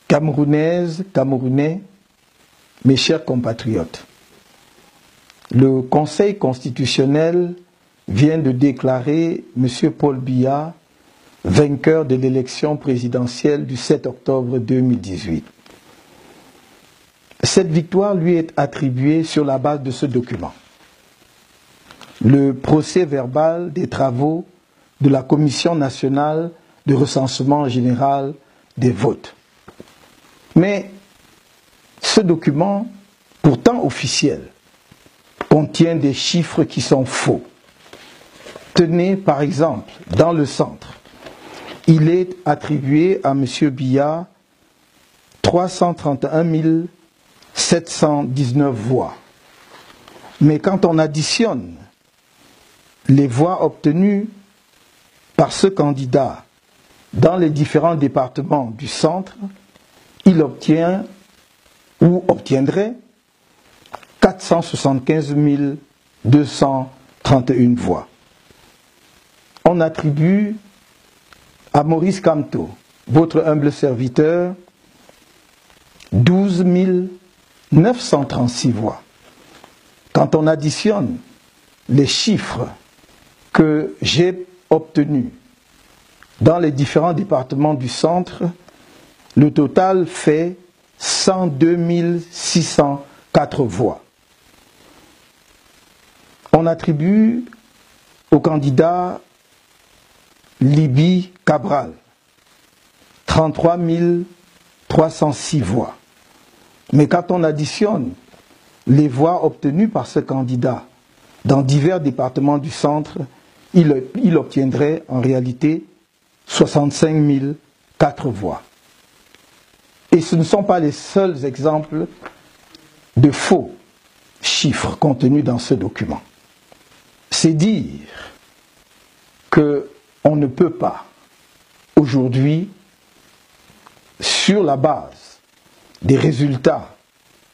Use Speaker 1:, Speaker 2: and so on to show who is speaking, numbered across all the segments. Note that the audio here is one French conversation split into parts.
Speaker 1: Camerounaises, Camerounais, mes chers compatriotes, le Conseil constitutionnel vient de déclarer M. Paul Biya vainqueur de l'élection présidentielle du 7 octobre 2018. Cette victoire lui est attribuée sur la base de ce document. Le procès verbal des travaux de la Commission nationale de recensement général des votes. Mais ce document, pourtant officiel, contient des chiffres qui sont faux. Tenez par exemple, dans le centre, il est attribué à M. Biya 331 719 voix. Mais quand on additionne les voix obtenues par ce candidat dans les différents départements du centre, il obtient ou obtiendrait 475 231 voix. On attribue à Maurice Kamto, votre humble serviteur, 12 936 voix. Quand on additionne les chiffres que j'ai obtenus dans les différents départements du centre, le total fait 102 604 voix. On attribue au candidat Libby Cabral 33 306 voix. Mais quand on additionne les voix obtenues par ce candidat dans divers départements du centre, il obtiendrait en réalité 65 004 voix. Et ce ne sont pas les seuls exemples de faux chiffres contenus dans ce document. C'est dire qu'on ne peut pas aujourd'hui, sur la base des résultats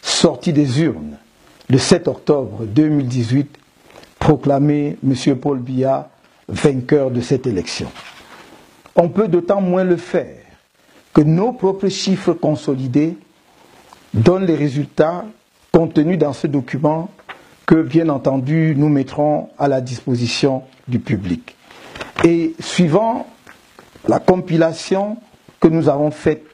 Speaker 1: sortis des urnes le 7 octobre 2018, proclamer M. Paul Biya vainqueur de cette élection. On peut d'autant moins le faire que nos propres chiffres consolidés donnent les résultats contenus dans ce document que, bien entendu, nous mettrons à la disposition du public. Et suivant la compilation que nous avons faite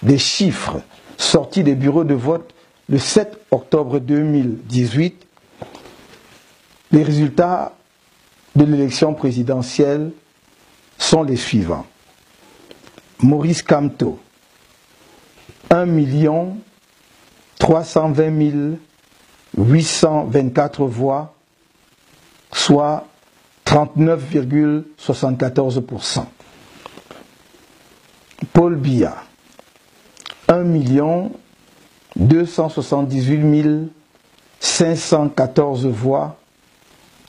Speaker 1: des chiffres sortis des bureaux de vote le 7 octobre 2018, les résultats de l'élection présidentielle sont les suivants. Maurice Kamto, 1 320 824 voix, soit 39,74%. Paul Biya, 1 278 514 voix,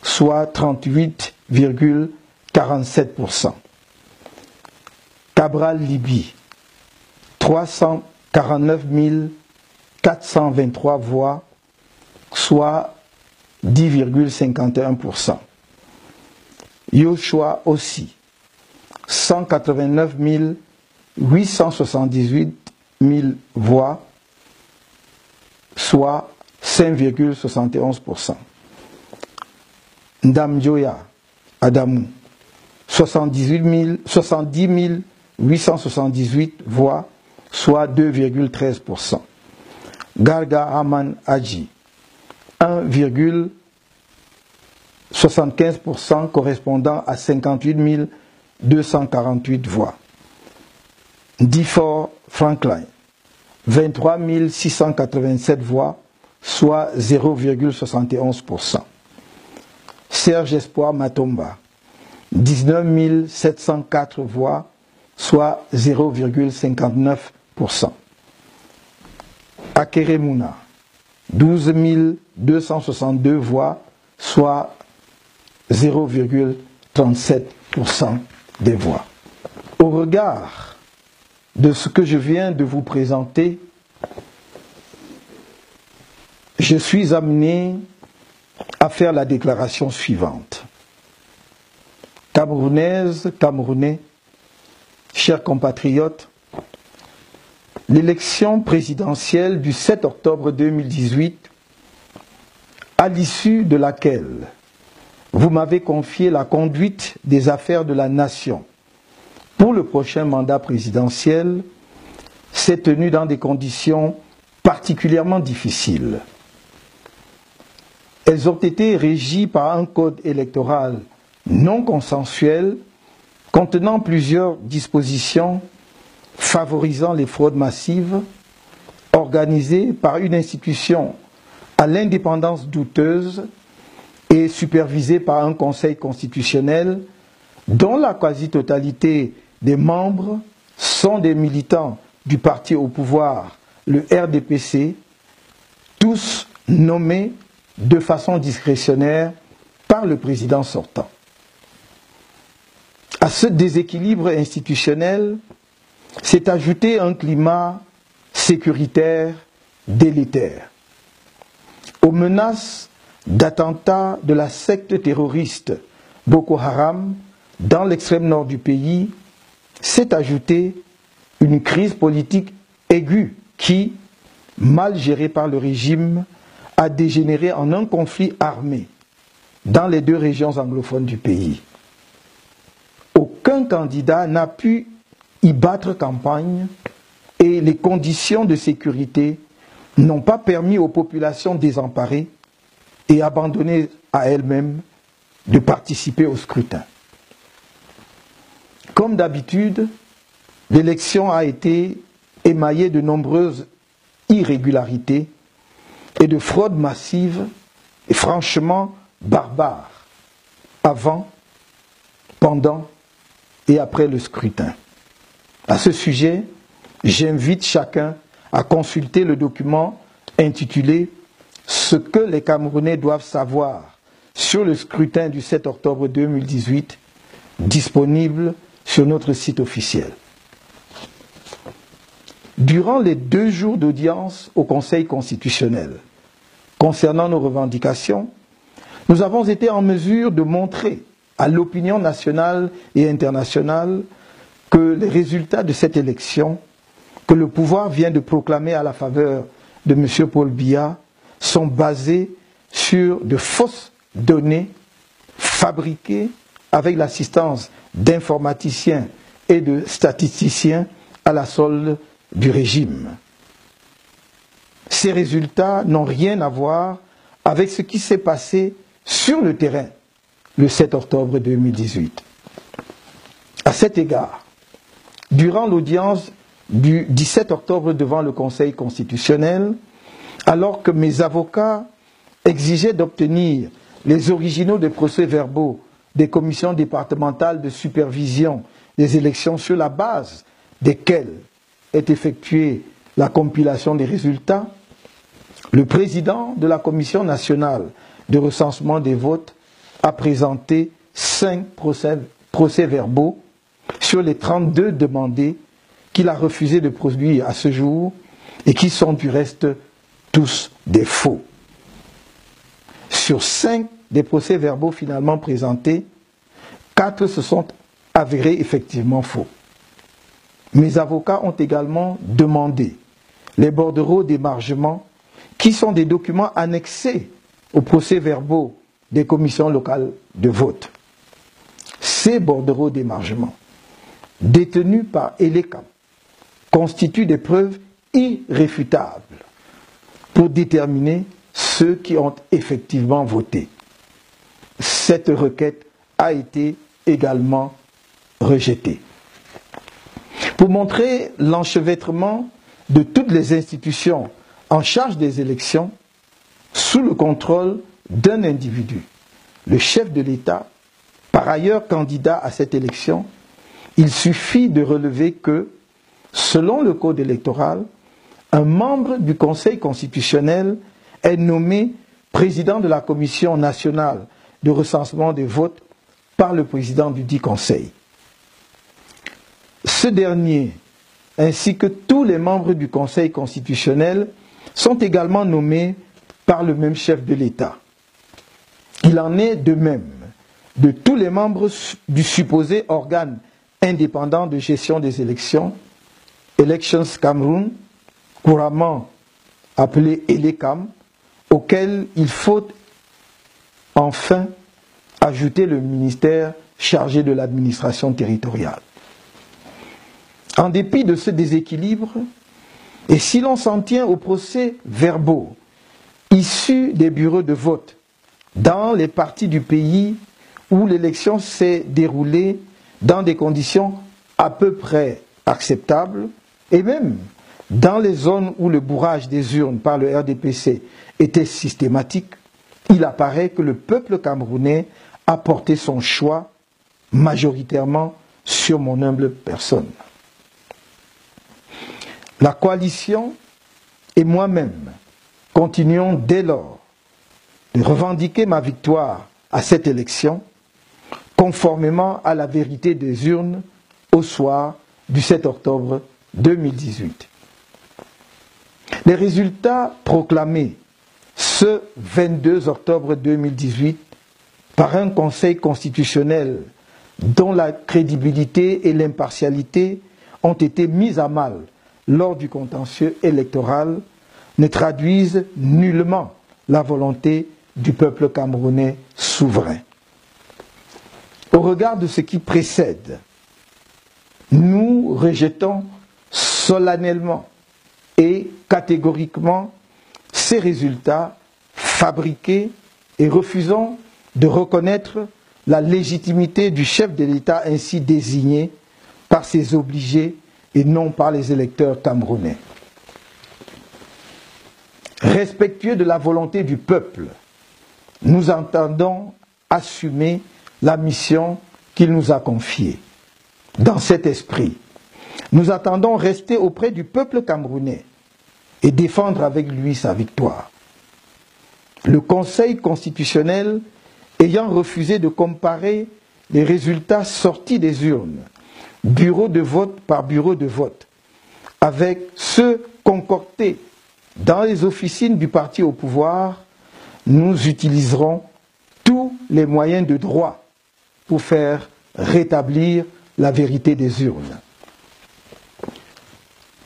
Speaker 1: soit 38,47%. Cabral Libby, 349 423 voix, soit 10,51%. Yoshua aussi, 189 878 voix, soit 5,71%. Ndamjoya Adamou, 70 878 voix, soit 2,13%. Garga Aman Hadji, 1,75% correspondant à 58 248 voix. Difor Franklin, 23 687 voix, soit 0,71%. Serge Espoir Matomba, 19 704 voix, soit 0,59%. Akere Mouna, 12 262 voix, soit 0,37% des voix. Au regard de ce que je viens de vous présenter, je suis amené à faire la déclaration suivante. Camerounaises, Camerounais, chers compatriotes, l'élection présidentielle du 7 octobre 2018, à l'issue de laquelle vous m'avez confié la conduite des affaires de la nation pour le prochain mandat présidentiel, s'est tenue dans des conditions particulièrement difficiles. Elles ont été régies par un code électoral non consensuel contenant plusieurs dispositions favorisant les fraudes massives, organisées par une institution à l'indépendance douteuse et supervisée par un conseil constitutionnel dont la quasi-totalité des membres sont des militants du parti au pouvoir, le RDPC, tous nommés de façon discrétionnaire par le président sortant. À ce déséquilibre institutionnel s'est ajouté un climat sécuritaire délétère. Aux menaces d'attentats de la secte terroriste Boko Haram dans l'extrême nord du pays s'est ajoutée une crise politique aiguë qui, mal gérée par le régime, a dégénéré en un conflit armé dans les deux régions anglophones du pays. Aucun candidat n'a pu y battre campagne et les conditions de sécurité n'ont pas permis aux populations désemparées et abandonnées à elles-mêmes de participer au scrutin. Comme d'habitude, l'élection a été émaillée de nombreuses irrégularités et de fraudes massives et franchement barbares avant, pendant et après le scrutin. À ce sujet, j'invite chacun à consulter le document intitulé « Ce que les Camerounais doivent savoir sur le scrutin du 7 octobre 2018 » disponible sur notre site officiel. Durant les 2 jours d'audience au Conseil constitutionnel, concernant nos revendications, nous avons été en mesure de montrer à l'opinion nationale et internationale que les résultats de cette élection, que le pouvoir vient de proclamer à la faveur de M. Paul Biya, sont basés sur de fausses données fabriquées avec l'assistance d'informaticiens et de statisticiens à la solde du régime. Ces résultats n'ont rien à voir avec ce qui s'est passé sur le terrain le 7 octobre 2018. À cet égard, durant l'audience du 17 octobre devant le Conseil constitutionnel, alors que mes avocats exigeaient d'obtenir les originaux des procès-verbaux des commissions départementales de supervision des élections sur la base desquelles est effectuée la compilation des résultats, le président de la Commission nationale de recensement des votes a présenté 5 procès-verbaux sur les 32 demandés qu'il a refusé de produire à ce jour et qui sont du reste tous des faux. Sur 5 des procès-verbaux finalement présentés, 4 se sont avérés effectivement faux. Mes avocats ont également demandé les bordereaux d'émargement qui sont des documents annexés aux procès-verbaux des commissions locales de vote. Ces bordereaux d'émargement, détenus par ELECAM, constituent des preuves irréfutables pour déterminer ceux qui ont effectivement voté. Cette requête a été également rejetée. Pour montrer l'enchevêtrement de toutes les institutions en charge des élections, sous le contrôle d'un individu, le chef de l'État, par ailleurs candidat à cette élection, il suffit de relever que, selon le code électoral, un membre du Conseil constitutionnel est nommé président de la Commission nationale de recensement des votes par le président du dit Conseil. Ce dernier, ainsi que tous les membres du Conseil constitutionnel, sont également nommés par le même chef de l'État. Il en est de même de tous les membres du supposé organe indépendant de gestion des élections, Elections Cameroun, couramment appelé ELECAM, auquel il faut enfin ajouter le ministère chargé de l'administration territoriale. En dépit de ce déséquilibre, et si l'on s'en tient aux procès-verbaux issus des bureaux de vote dans les parties du pays où l'élection s'est déroulée dans des conditions à peu près acceptables, et même dans les zones où le bourrage des urnes par le RDPC était systématique, il apparaît que le peuple camerounais a porté son choix majoritairement sur mon humble personne. La coalition et moi-même continuons dès lors de revendiquer ma victoire à cette élection, conformément à la vérité des urnes au soir du 7 octobre 2018. Les résultats proclamés ce 22 octobre 2018 par un Conseil constitutionnel dont la crédibilité et l'impartialité ont été mises à mal lors du contentieux électoral ne traduisent nullement la volonté du peuple camerounais souverain. Au regard de ce qui précède, nous rejetons solennellement et catégoriquement ces résultats fabriqués et refusons de reconnaître la légitimité du chef de l'État ainsi désigné par ses obligés et non par les électeurs camerounais. Respectueux de la volonté du peuple, nous entendons assumer la mission qu'il nous a confiée. Dans cet esprit, nous attendons rester auprès du peuple camerounais et défendre avec lui sa victoire. Le Conseil constitutionnel ayant refusé de comparer les résultats sortis des urnes, bureau de vote par bureau de vote, avec ceux concoctés dans les officines du parti au pouvoir, nous utiliserons tous les moyens de droit pour faire rétablir la vérité des urnes.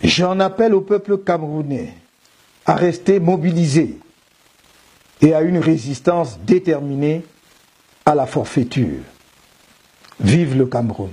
Speaker 1: J'en appelle au peuple camerounais à rester mobilisé et à une résistance déterminée à la forfaiture. Vive le Cameroun!